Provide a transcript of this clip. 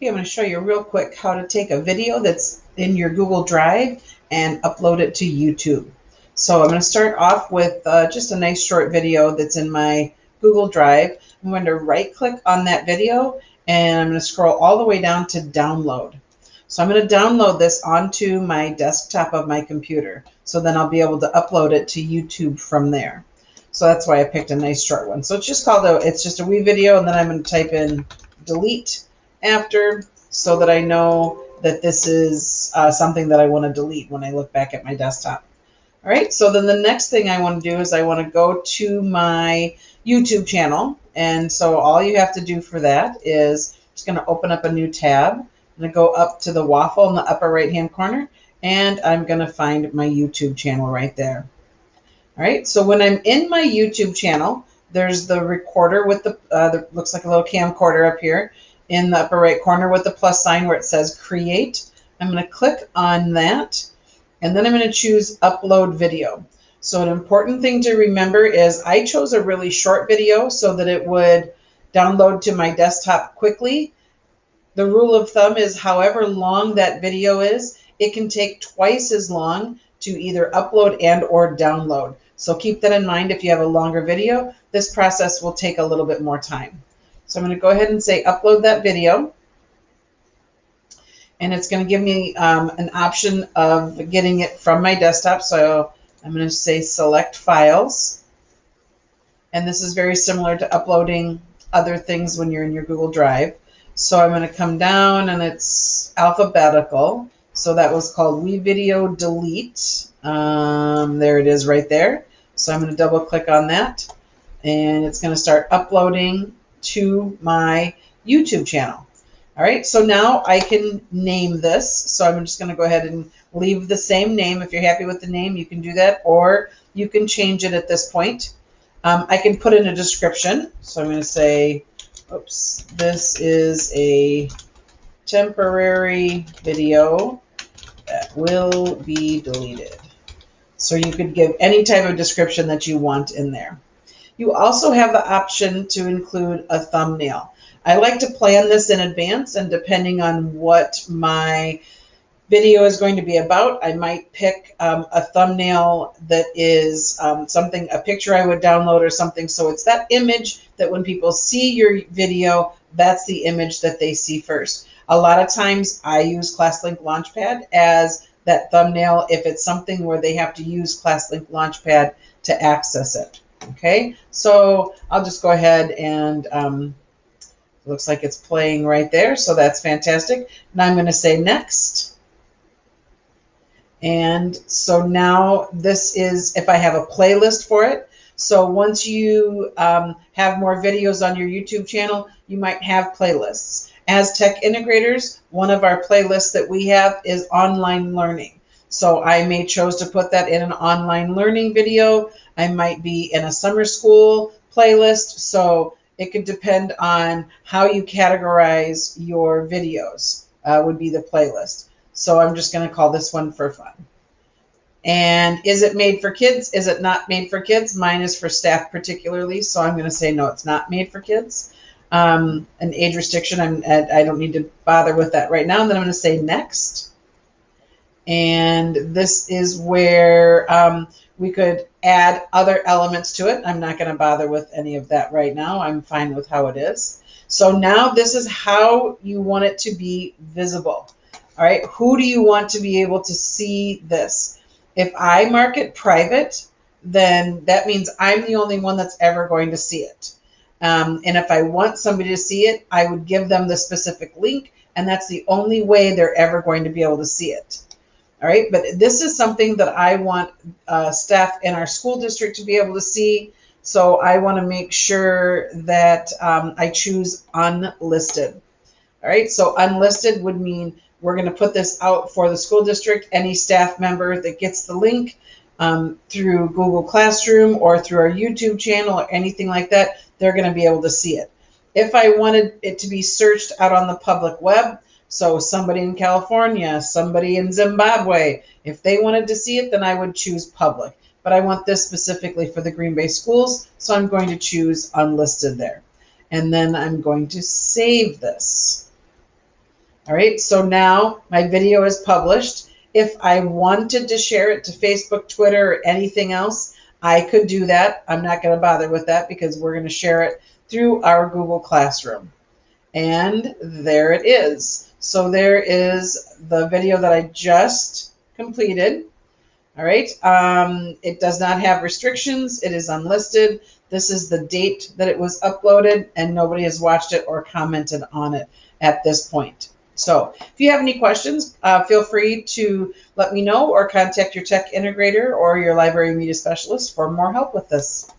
Okay, I'm going to show you real quick how to take a video that's in your Google Drive and upload it to YouTube. So I'm going to start off with just a nice short video that's in my Google Drive. I'm going to right click on that video and I'm going to scroll all the way down to download. So I'm going to download this onto my desktop of my computer. So then I'll be able to upload it to YouTube from there. So that's why I picked a nice short one. So it's just it's just a wee video, and then I'm going to type in delete after so that I know that this is something that I want to delete when I look back at my desktop. All right, so then the next thing I want to do is I want to go to my YouTube channel. And so all you have to do for that is just going to open up a new tab. I'm going to go up to the waffle in the upper right hand corner, and I'm going to find my YouTube channel right there. All right, so when I'm in my YouTube channel, there's the recorder with the looks like a little camcorder up here in the upper right corner with the plus sign where it says create. I'm going to click on that, and then I'm going to choose upload video. So an important thing to remember is I chose a really short video so that it would download to my desktop quickly. The rule of thumb is however long that video is, it can take twice as long to either upload and or download. So keep that in mind. If you have a longer video, this process will take a little bit more time. So I'm going to go ahead and say upload that video. And it's going to give me an option of getting it from my desktop. So I'm going to say select files. And this is very similar to uploading other things when you're in your Google Drive. So I'm going to come down, and it's alphabetical. So that was called WeVideo Delete. There it is right there. So I'm going to double click on that, and it's going to start uploading to my YouTube channel. All right, so now I can name this. So I'm just going to go ahead and leave the same name. If you're happy with the name, you can do that, or you can change it at this point. I can put in a description. So I'm going to say, oops, this is a temporary video that will be deleted. So you could give any type of description that you want in there. You also have the option to include a thumbnail. I like to plan this in advance, and depending on what my video is going to be about, I might pick a thumbnail that is a picture I would download or something. So it's that image that when people see your video, that's the image that they see first. A lot of times I use ClassLink Launchpad as that thumbnail if it's something where they have to use ClassLink Launchpad to access it. Okay, so I'll just go ahead and looks like it's playing right there. So that's fantastic. Now I'm going to say next. And so now this is if I have a playlist for it. So once you have more videos on your YouTube channel, you might have playlists. As tech integrators, one of our playlists that we have is online learning. So I may choose to put that in an online learning video. I might be in a summer school playlist. So it could depend on how you categorize your videos would be the playlist. So I'm just going to call this one for fun. And is it made for kids? Is it not made for kids? Mine is for staff particularly. So I'm going to say no, it's not made for kids. An age restriction, I don't need to bother with that right now. And then I'm going to say next. And this is where we could add other elements to it. I'm not going to bother with any of that right now. I'm fine with how it is. So now this is how you want it to be visible. All right, who do you want to be able to see this? If I mark it private, then that means I'm the only one that's ever going to see it. And if I want somebody to see it, I would give them the specific link, and that's the only way they're ever going to be able to see it. All right, but this is something that I want staff in our school district to be able to see. So I want to make sure that I choose unlisted. All right, so unlisted would mean we're going to put this out for the school district. Any staff member that gets the link through Google Classroom or through our YouTube channel or anything like that, they're going to be able to see it. If I wanted it to be searched out on the public web, so somebody in California, somebody in Zimbabwe, if they wanted to see it, then I would choose public. But I want this specifically for the Green Bay schools, so I'm going to choose unlisted there. And then I'm going to save this. All right, so now my video is published. If I wanted to share it to Facebook, Twitter, or anything else, I could do that. I'm not going to bother with that because we're going to share it through our Google Classroom. And there it is. So there is the video that I just completed. All right. It does not have restrictions. It is unlisted. This is the date that it was uploaded, and nobody has watched it or commented on it at this point. So if you have any questions, feel free to let me know or contact your tech integrator or your library media specialist for more help with this.